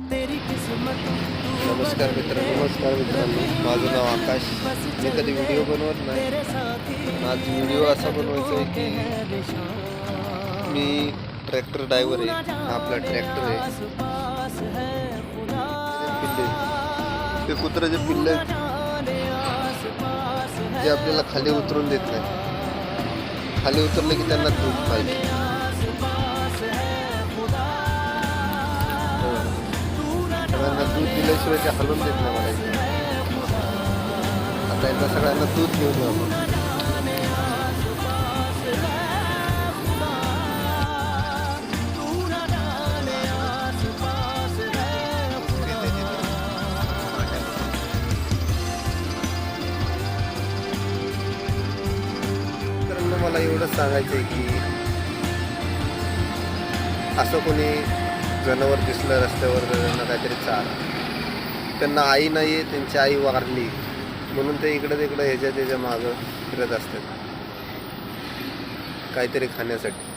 नमस्कार मित्रांनो, माझं नाव आकाश. मी कधी व्हिडिओ बनवत नाही. आज व्हिडिओ असा बनवायचा आहे की मी ट्रॅक्टर ड्रायव्हर आहे. आपला ट्रॅक्टर आहे. ते कुत्र्याचे पिल्ले ते आपल्याला खाली उतरून देत नाही. खाली उतरले की त्यांना दूध पाहिजे. सगळ्यांना दूध दिल्याशिवाय ते हलवून देत नाही मला इथे. आता यांना सगळ्यांना दूध घेऊन येऊ आपण. तर मला एवढंच सांगायचं आहे की असं कोणी जनावर दिसलं रस्त्यावर त्यांना काहीतरी चारा, त्यांना आई नाही आहे, त्यांची आई वारली म्हणून ते इकडं तिकडं ह्याच्या त्याच्या मागं फिरत असतात काहीतरी खाण्यासाठी.